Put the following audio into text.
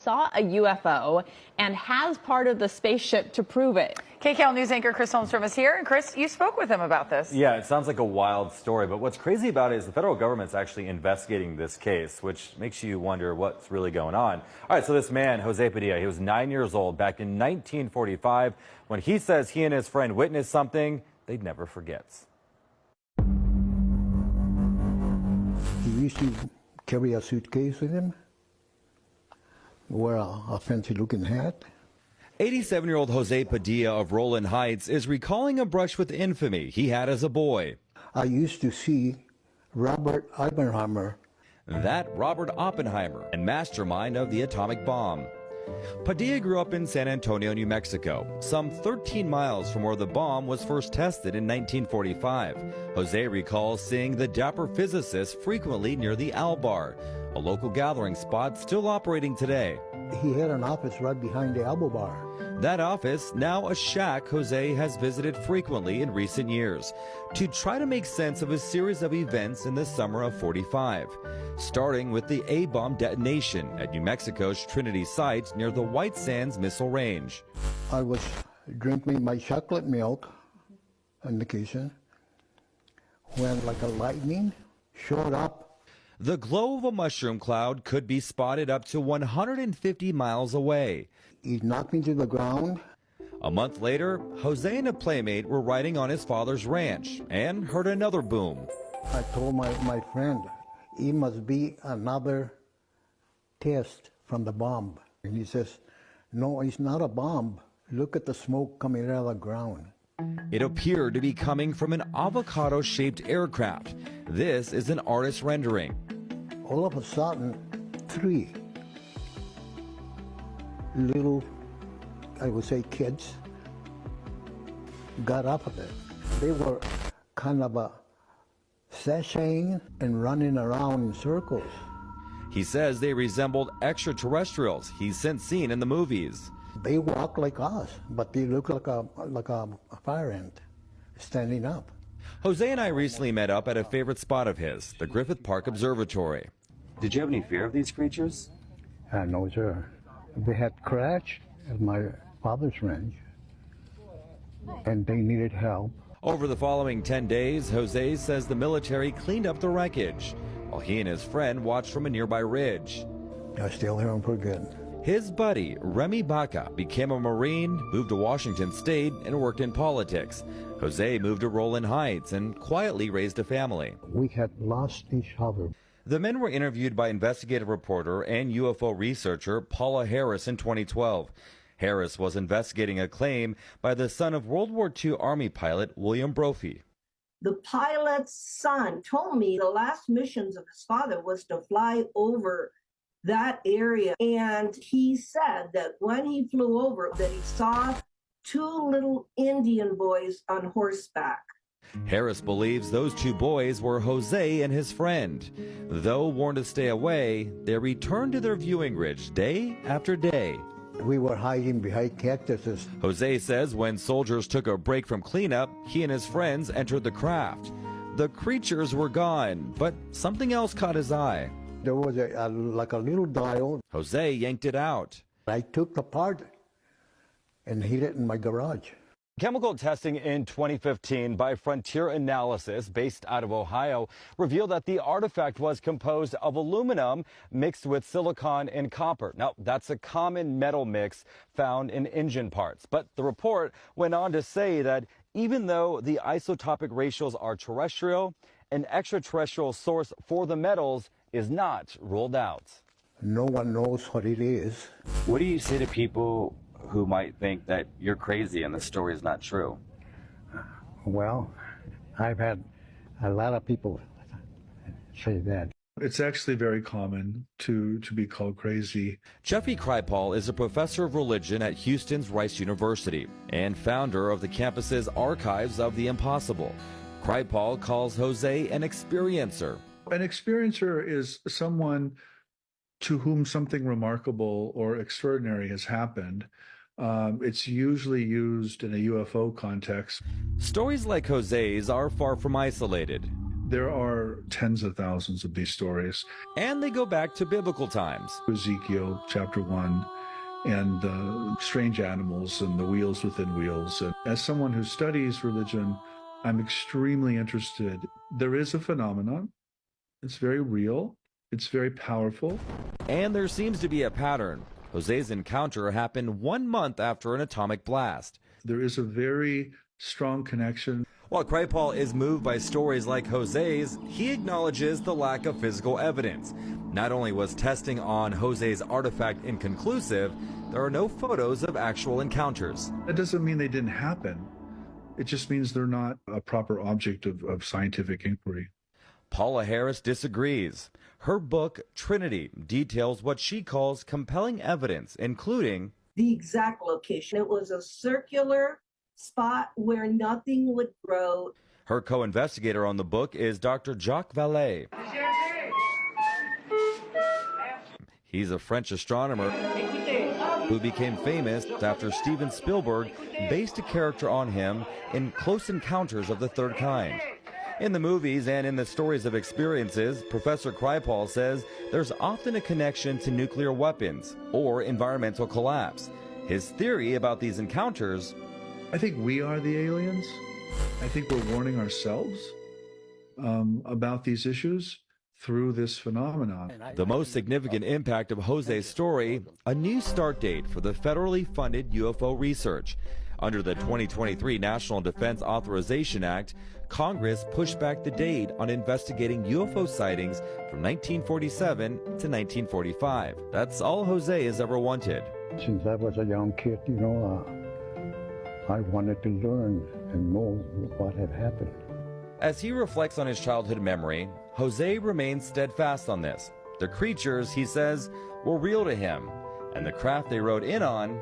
saw a UFO and has part of the spaceship to prove it. KCAL News anchor Chris Holmstrom is here. And Chris, you spoke with him about this. Yeah, it sounds like a wild story, but what's crazy about it is the federal government's actually investigating this case, which makes you wonder what's really going on. All right, so this man, Jose Padilla, he was 9 years old back in 1945. When he says he and his friend witnessed something they'd never forget. He used to carry a suitcase with him, wear a fancy-looking hat. 87-year-old Jose Padilla of Roland Heights is recalling a brush with infamy he had as a boy. I used to see Robert Oppenheimer. That Robert Oppenheimer, and mastermind of the atomic bomb. Padilla grew up in San Antonio, New Mexico, some 13 miles from where the bomb was first tested in 1945. Jose recalls seeing the dapper physicist frequently near the Al Bar, a local gathering spot still operating today. He had an office right behind the Elbow Bar. That office, now a shack Jose has visited frequently in recent years to try to make sense of a series of events in the summer of '45, starting with the A-bomb detonation at New Mexico's Trinity site near the White Sands Missile Range. I was drinking my chocolate milk on vacation when like a lightning showed up. The glow of a mushroom cloud could be spotted up to 150 miles away. He knocked me to the ground. A month later, Jose and a playmate were riding on his father's ranch and heard another boom. I told my friend, it must be another test from the bomb. And he says, no, it's not a bomb. Look at the smoke coming out of the ground. It appeared to be coming from an avocado-shaped aircraft. This is an artist's rendering. All of a sudden, 3 little, I would say, kids got up of it. They were kind of sashaying and running around in circles. He says they resembled extraterrestrials he's since seen in the movies. They walk like us, but they look like a fire ant standing up. Jose and I recently met up at a favorite spot of his, the Griffith Park Observatory. Did you have any fear of these creatures? No, sir. They had crashed at my father's ranch, and they needed help. Over the following 10 days, Jose says the military cleaned up the wreckage, while he and his friend watched from a nearby ridge. I still hear them pretty good. His buddy, Remy Baca, became a Marine, moved to Washington State, and worked in politics. Jose moved to Roland Heights and quietly raised a family. We had lost each other. The men were interviewed by investigative reporter and UFO researcher Paula Harris in 2012. Harris was investigating a claim by the son of World War II Army pilot William Brophy. The pilot's son told me the last missions of his father was to fly over that area. And he said that when he flew over, that he saw 2 little Indian boys on horseback. Harris believes those 2 boys were Jose and his friend. Though warned to stay away, they returned to their viewing ridge day after day. We were hiding behind cactuses. Jose says when soldiers took a break from cleanup, he and his friends entered the craft. The creatures were gone, but something else caught his eye. There was like a little dial. Jose yanked it out. I took the part and hid it in my garage. Chemical testing in 2015 by Frontier Analysis, based out of Ohio, revealed that the artifact was composed of aluminum mixed with silicon and copper. Now, that's a common metal mix found in engine parts. But the report went on to say that even though the isotopic ratios are terrestrial, an extraterrestrial source for the metals is not ruled out. No one knows what it is. What do you say to people who might think that you're crazy and the story is not true? Well, I've had a lot of people say that. It's actually very common to be called crazy. Jeffrey Kripal is a professor of religion at Houston's Rice University and founder of the campus's Archives of the Impossible. Kripal calls Jose an experiencer. An experiencer is someone to whom something remarkable or extraordinary has happened. It's usually used in a UFO context. Stories like Jose's are far from isolated. There are tens of thousands of these stories. And they go back to biblical times. Ezekiel chapter 1 and the strange animals and the wheels within wheels. And as someone who studies religion, I'm extremely interested. There is a phenomenon. It's very real. It's very powerful. And there seems to be a pattern. Jose's encounter happened 1 month after an atomic blast. There is a very strong connection. While Kripal is moved by stories like Jose's, he acknowledges the lack of physical evidence. Not only was testing on Jose's artifact inconclusive, there are no photos of actual encounters. That doesn't mean they didn't happen. It just means they're not a proper object of scientific inquiry. Paula Harris disagrees. Her book, Trinity, details what she calls compelling evidence, including the exact location. It was a circular spot where nothing would grow. Her co-investigator on the book is Dr. Jacques Vallée. He's a French astronomer who became famous after Steven Spielberg based a character on him in Close Encounters of the Third Kind. In the movies and in the stories of experiences, Professor Kripal says there's often a connection to nuclear weapons or environmental collapse. His theory about these encounters: I think we are the aliens. I think we're warning ourselves about these issues through this phenomenon. The most significant impact of Jose's story, a new start date for the federally funded UFO research. Under the 2023 National Defense Authorization Act, Congress pushed back the date on investigating UFO sightings from 1947 to 1945. That's all Jose has ever wanted. Since I was a young kid, I wanted to learn and know what had happened. As he reflects on his childhood memory, Jose remains steadfast on this. The creatures, he says, were real to him, and the craft they rode in on